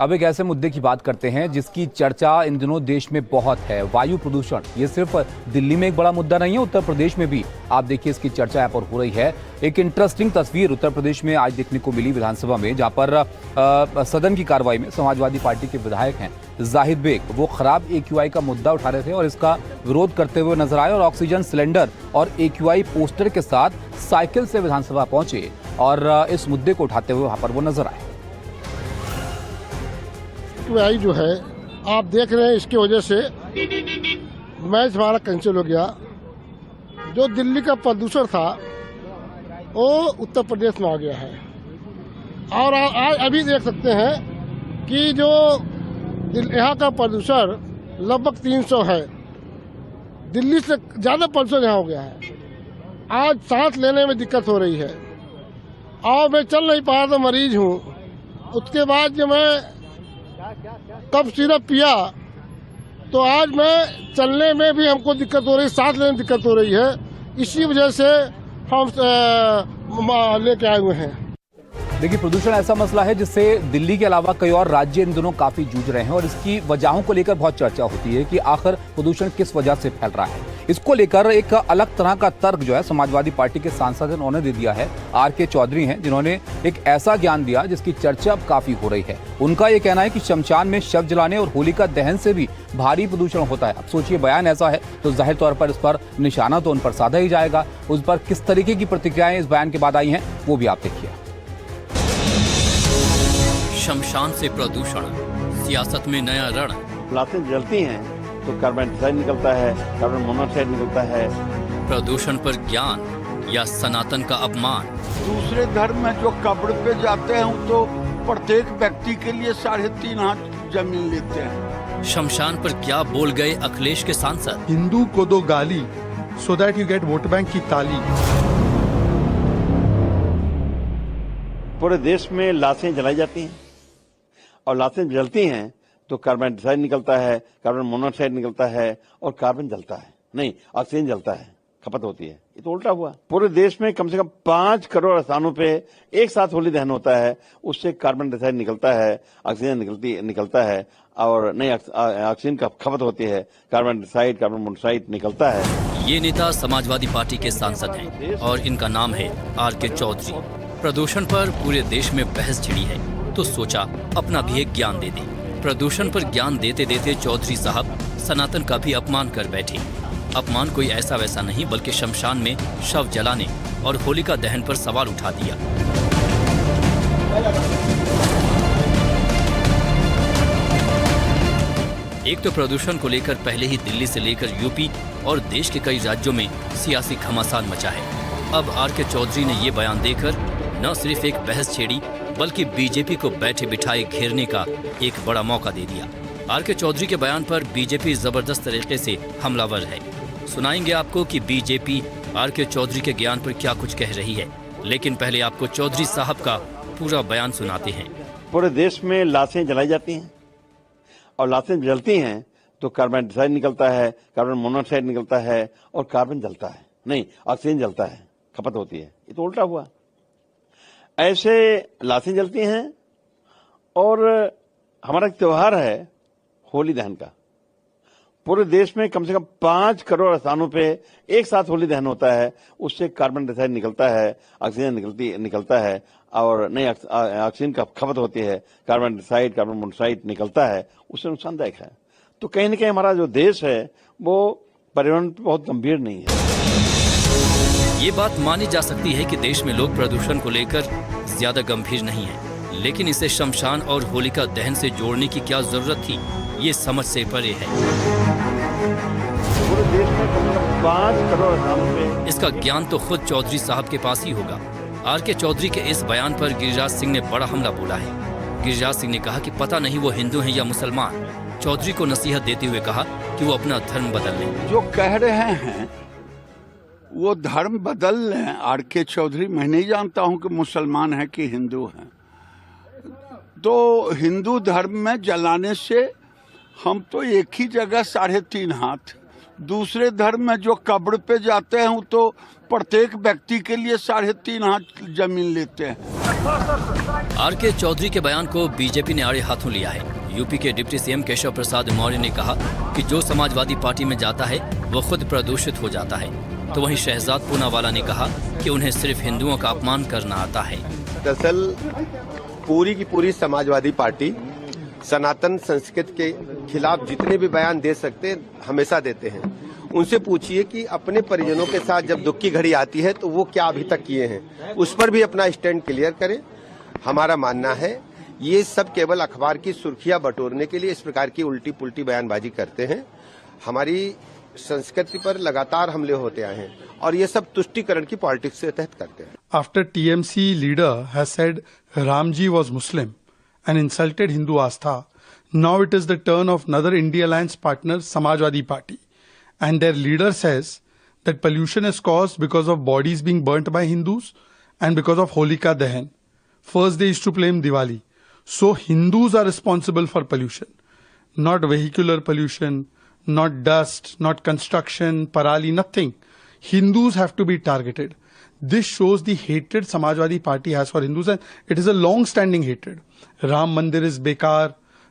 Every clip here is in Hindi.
अब एक ऐसे मुद्दे की बात करते हैं जिसकी चर्चा इन दिनों देश में बहुत है, वायु प्रदूषण। ये सिर्फ दिल्ली में एक बड़ा मुद्दा नहीं है, उत्तर प्रदेश में भी आप देखिए इसकी चर्चा यहाँ पर हो रही है। एक इंटरेस्टिंग तस्वीर उत्तर प्रदेश में आज देखने को मिली विधानसभा में, जहां पर सदन की कार्रवाई में समाजवादी पार्टी के विधायक हैं जाहिद बेग, वो खराब AQI का मुद्दा उठा रहे थे और इसका विरोध करते हुए नजर आए और ऑक्सीजन सिलेंडर और AQI पोस्टर के साथ साइकिल से विधानसभा पहुंचे और इस मुद्दे को उठाते हुए वहां पर वो नजर आए। AQI जो है आप देख रहे हैं, इसकी वजह से मैच हमारा कैंसिल हो गया। जो दिल्ली का प्रदूषण था वो उत्तर प्रदेश में आ गया है और आज अभी देख सकते हैं कि जो यहाँ का प्रदूषण लगभग 300 है, दिल्ली से ज्यादा प्रदूषण यहाँ हो गया है। आज सांस लेने में दिक्कत हो रही है और मैं चल नहीं पा रहा था, मरीज हूँ। उसके बाद जब मैं कफ सिरप पिया तो आज मैं चलने में भी हमको दिक्कत हो रही है, सांस लेने में दिक्कत हो रही है। इसी वजह से हम लेके आए हुए हैं। देखिए, प्रदूषण ऐसा मसला है जिससे दिल्ली के अलावा कई और राज्य इन दिनों काफी जूझ रहे हैं और इसकी वजहों को लेकर बहुत चर्चा होती है कि आखिर प्रदूषण किस वजह से फैल रहा है। इसको लेकर एक अलग तरह का तर्क जो है समाजवादी पार्टी के सांसद उन्होंने दे दिया है। RK चौधरी हैं जिन्होंने एक ऐसा ज्ञान दिया जिसकी चर्चा अब काफी हो रही है। उनका ये कहना है कि शमशान में शव जलाने और होलिका दहन से भी भारी प्रदूषण होता है। अब सोचिए, बयान ऐसा है तो जाहिर तौर पर इस पर निशाना तो उन पर साधा ही जाएगा। उस पर किस तरीके की प्रतिक्रियाएं इस बयान के बाद आई हैं वो भी आप देखिए। शमशान से प्रदूषण, सियासत में नया रण। लाशें जलती हैं तो कार्बन डाइऑक्साइड निकलता है, कार्बन मोनोऑक्साइड निकलता है। प्रदूषण पर ज्ञान या सनातन का अपमान। दूसरे धर्म में जो कब्र पे जाते हैं तो प्रत्येक व्यक्ति के लिए 3.5 हाथ जमीन लेते हैं। शमशान पर क्या बोल गए अखिलेश के सांसद। हिंदू को दो गाली so that you get vote bank की ताली। पूरे देश में लाशें जलाई जाती हैं और लाशें जलती हैं तो कार्बन डाइऑक्साइड निकलता है, कार्बन मोनोऑक्साइड निकलता है और कार्बन जलता है, नहीं ऑक्सीजन जलता है, खपत होती है। ये तो उल्टा हुआ। पूरे देश में कम से कम 5 करोड़ स्थानों पे एक साथ होली दहन होता है, उससे कार्बन डाइऑक्साइड निकलता है, ऑक्सीजन निकलता है और नहीं ऑक्सीजन का खपत होती है, कार्बन डाइऑक्साइड, कार्बन मोनोऑक्साइड निकलता है। ये नेता समाजवादी पार्टी के सांसद हैं और इनका नाम है RK चौधरी। प्रदूषण पर पूरे देश में बहस छिड़ी है तो सोचा अपना भी एक ज्ञान दे दे। प्रदूषण पर ज्ञान देते देते चौधरी साहब सनातन का भी अपमान कर बैठे। अपमान कोई ऐसा वैसा नहीं, बल्कि शमशान में शव जलाने और होलिका दहन पर सवाल उठा दिया। एक तो प्रदूषण को लेकर पहले ही दिल्ली से लेकर यूपी और देश के कई राज्यों में सियासी घमासान मचा है। अब RK चौधरी ने ये बयान देकर न सिर्फ एक बहस छेड़ी बल्कि बीजेपी को बैठे बिठाए घेरने का एक बड़ा मौका दे दिया। RK चौधरी के बयान पर बीजेपी जबरदस्त तरीके से हमलावर है। सुनाएंगे आपको कि बीजेपी RK चौधरी के ज्ञान पर क्या कुछ कह रही है, लेकिन पहले आपको चौधरी साहब का पूरा बयान सुनाते हैं। पूरे देश में लाशें जलाई जाती हैं और लाशें जलती हैं तो कार्बन डाइऑक्साइड निकलता है, कार्बन मोनोऑक्साइड निकलता है और कार्बन जलता है, नहीं ऑक्सीजन जलता है, खपत होती है। ये तो उल्टा हुआ। ऐसे लाशें जलती हैं और हमारा एक त्योहार है होली दहन का। पूरे देश में कम से कम 5 करोड़ स्थानों पे एक साथ होली दहन होता है, उससे कार्बन डाइऑक्साइड निकलता है, ऑक्सीजन निकलता है और नहीं ऑक्सीजन का खपत होती है, कार्बन डाइऑक्साइड, कार्बन मोनोऑक्साइड निकलता है, उससे नुकसानदायक है। तो कहीं न कहीं हमारा जो देश है वो पर्यावरण बहुत गंभीर नहीं है। ये बात मानी जा सकती है कि देश में लोग प्रदूषण को लेकर ज्यादा गंभीर नहीं है, लेकिन इसे शमशान और होलिका दहन से जोड़ने की क्या जरूरत थी, ये समझ से परे है। पूरे देश में कम से कम 5 करोड़ स्थानों पे इसका ज्ञान तो खुद चौधरी साहब के पास ही होगा। RK चौधरी के इस बयान पर गिरिराज सिंह ने बड़ा हमला बोला है। गिरिराज सिंह ने कहा कि पता नहीं वो हिंदू हैं या मुसलमान। चौधरी को नसीहत देते हुए कहा कि वो अपना धर्म बदल लें। जो कह रहे हैं वो धर्म बदल लें। RK चौधरी मैं नहीं जानता हूं कि मुसलमान है कि हिंदू हैं। तो हिंदू धर्म में जलाने से हम तो एक ही जगह 3.5 हाथ, दूसरे धर्म में जो कब्र पे जाते हैं तो प्रत्येक व्यक्ति के लिए 3.5 हाथ जमीन लेते हैं। आरके चौधरी के बयान को बीजेपी ने आड़े हाथों लिया है। यूपी के डिप्टी सीएम केशव प्रसाद मौर्य ने कहा कि जो समाजवादी पार्टी में जाता है वो खुद प्रदूषित हो जाता है। तो वहीं शहजाद पूनावाला ने कहा कि उन्हें सिर्फ हिंदुओं का अपमान करना आता है। दरअसल पूरी की पूरी समाजवादी पार्टी सनातन संस्कृति के खिलाफ जितने भी बयान दे सकते हमेशा देते हैं। उनसे पूछिए कि अपने परिजनों के साथ जब दुख की घड़ी आती है तो वो क्या अभी तक किए हैं, उस पर भी अपना स्टैंड क्लियर करें। हमारा मानना है ये सब केवल अखबार की सुर्खियां बटोरने के लिए इस प्रकार की उल्टी पुल्टी बयानबाजी करते हैं। हमारी संस्कृति पर लगातार हमले होते आए हैं और ये सब तुष्टीकरण की पॉलिटिक्स के तहत करते हैं। After TMC leader has said Ramji was Muslim and insulted Hindu Astha, now it is the turn of another India Alliance partner, Samajwadi Party. And their leader says that pollution is caused because of bodies being burnt by Hindus and because of Holika Dahan. First they used to blame Diwali. So Hindus are responsible for pollution, not vehicular pollution, not dust, not construction, parali, nothing. Hindus have to be targeted. This shows the hatred Samajwadi Party has for Hindus, and it is a long-standing hatred. Ram Mandir is bekar,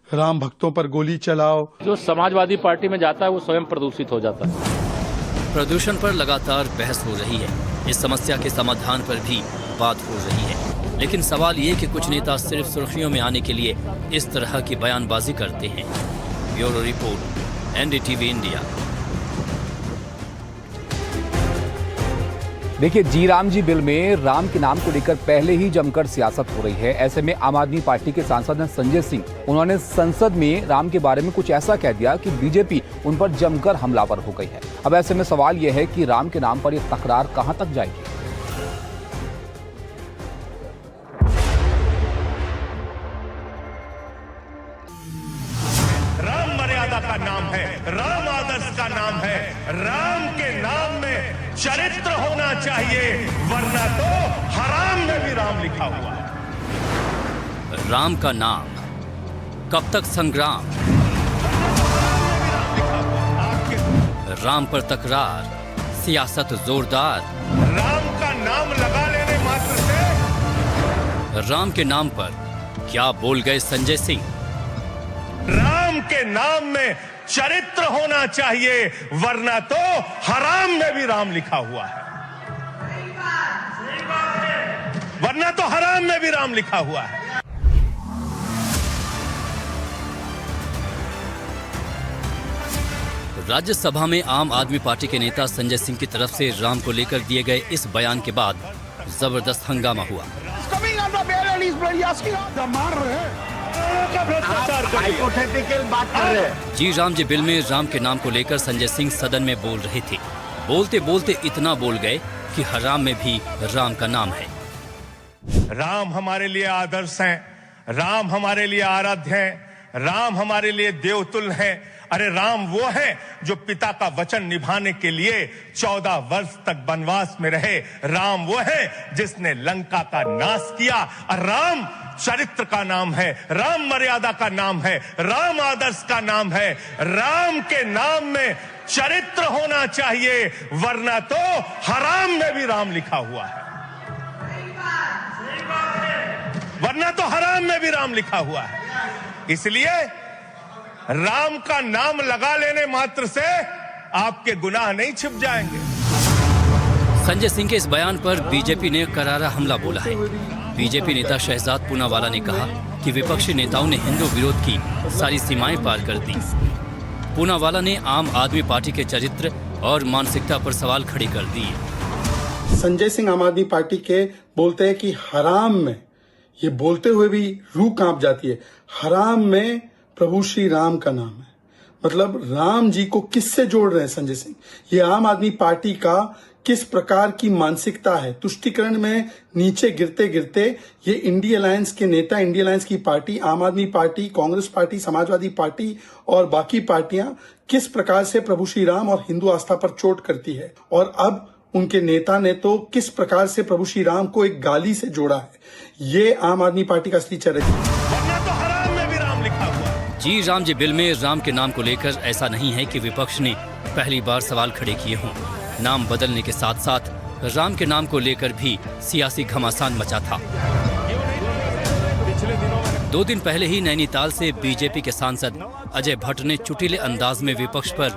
Ram भक्तों पर गोली चलाओ। जो समाजवादी पार्टी में जाता है वो स्वयं प्रदूषित हो जाता है। प्रदूषण पर लगातार बहस हो रही है। इस समस्या के समाधान पर भी बात हो रही है, लेकिन सवाल ये कि कुछ नेता सिर्फ सुर्खियों में आने के लिए इस तरह की बयानबाजी करते हैं। Bureau report, NDTV India. देखिए, जी राम जी बिल में राम के नाम को लेकर पहले ही जमकर सियासत हो रही है। ऐसे में आम आदमी पार्टी के सांसद हैं संजय सिंह, उन्होंने संसद में राम के बारे में कुछ ऐसा कह दिया कि बीजेपी उन पर जमकर हमलावर हो गई है। अब ऐसे में सवाल यह है कि राम के नाम पर यह तकरार कहां तक जाएगी। राम मर्यादा का नाम है, राम आदर्श का नाम है। राम के नाम में चरित्र होना चाहिए, वरना तो हराम में भी राम लिखा हुआ है। राम का नाम, कब तक संग्राम? राम पर तकरार, सियासत जोरदार। राम का नाम लगा लेने मात्र से राम के नाम पर क्या बोल गए संजय सिंह? राम के नाम में चरित्र होना चाहिए, वरना तो हराम में भी राम लिखा हुआ है। वरना तो हराम में भी राम लिखा हुआ है। राज्यसभा में आम आदमी पार्टी के नेता संजय सिंह की तरफ से राम को लेकर दिए गए इस बयान के बाद जबरदस्त हंगामा हुआ। बात कर रहे हैं। जी राम जी बिल में राम के नाम को लेकर संजय सिंह सदन में बोल रहे थे। बोलते बोलते इतना बोल गए कि हराम में भी राम का नाम है। राम हमारे लिए आदर्श हैं, राम हमारे लिए आराध्य हैं, राम हमारे लिए देवतुल्य हैं। अरे राम वो है जो पिता का वचन निभाने के लिए 14 वर्ष तक वनवास में रहे। राम वो है जिसने लंका का नाश किया। और राम चरित्र का नाम है, राम मर्यादा का नाम है, राम आदर्श का नाम है। राम के नाम में चरित्र होना चाहिए, वरना तो हराम में भी राम लिखा हुआ है। वरना तो हराम में भी राम लिखा हुआ है। इसलिए राम का नाम लगा लेने मात्र से आपके गुनाह नहीं छिप जाएंगे। संजय सिंह के इस बयान पर बीजेपी ने करारा हमला बोला है। बीजेपी नेता शहजाद पूनावाला ने कहा कि विपक्षी नेताओं ने हिंदू विरोध की सारी सीमाएं पार कर दी। पूनावाला ने आम आदमी पार्टी के चरित्र और मानसिकता पर सवाल खड़े कर दिए। संजय सिंह आम आदमी पार्टी के बोलते हैं कि हराम में, ये बोलते हुए भी रूह कांप जाती है, हराम में प्रभु श्री राम का नाम है। मतलब राम जी को किससे जोड़ रहे हैं संजय सिंह? ये आम आदमी पार्टी का किस प्रकार की मानसिकता है? तुष्टीकरण में नीचे गिरते गिरते ये इंडिया अलायंस के नेता, इंडिया अलायंस की पार्टी, आम आदमी party, Congress party, Samajwadi party और बाकी पार्टियां किस प्रकार से प्रभु श्री राम और हिंदू आस्था पर चोट करती है। और अब उनके नेता ने तो किस प्रकार से प्रभु श्री राम को एक गाली से जोड़ा है। ये आम आदमी पार्टी का असली चरित्र है। जी राम जी बिल में राम के नाम को लेकर ऐसा नहीं है कि विपक्ष ने पहली बार सवाल खड़े किए हों। नाम बदलने के साथ साथ राम के नाम को लेकर भी सियासी घमासान मचा था। 2 दिन पहले ही नैनीताल से बीजेपी के सांसद अजय भट्ट ने चुटीले अंदाज में विपक्ष पर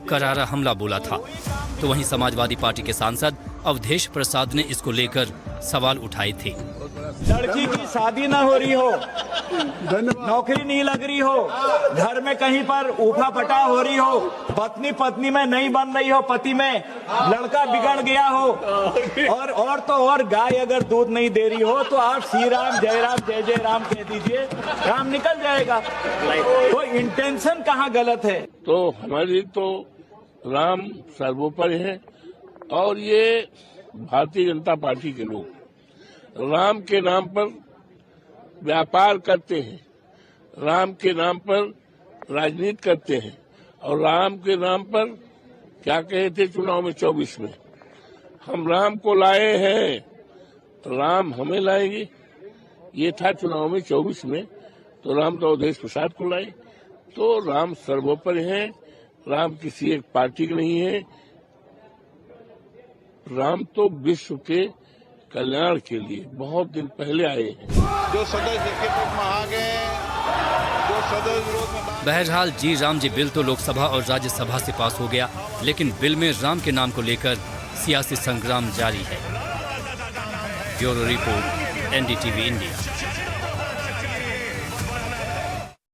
करारा हमला बोला था, तो वहीं समाजवादी पार्टी के सांसद अवधेश प्रसाद ने इसको लेकर सवाल उठाए थे। लड़की की शादी न हो रही हो, नौकरी नहीं लग रही हो, घर में कहीं पर ऊफा पटा हो रही हो, पत्नी में नहीं बन रही हो, पति में लड़का बिगड़ गया हो, और तो और गाय अगर दूध नहीं दे रही हो तो आप श्री राम जय जय राम कह दीजिए, काम निकल जाएगा। तो इंटेंशन कहाँ गलत है? तो हमारी तो राम सर्वोपरि है, और ये भारतीय जनता पार्टी के लोग राम के नाम पर व्यापार करते हैं, राम के नाम पर राजनीति करते हैं, और राम के नाम पर क्या कहे थे चुनाव में 24 में, हम राम को लाए हैं, राम हमें लाएंगे, ये था चुनाव में 24 में। तो राम तो अवधेश प्रसाद को लाए। तो राम सर्वोपरि है, राम किसी एक पार्टी के नहीं है, राम तो विश्व के कल्याण के लिए बहुत दिन पहले आए हैं। जो सदस्य के पक्ष में आ गए, जो सदस्य विरोध में। बहरहाल जी राम जी बिल तो लोकसभा और राज्यसभा से पास हो गया, लेकिन बिल में राम के नाम को लेकर सियासी संग्राम जारी है। Bureau report, NDTV India.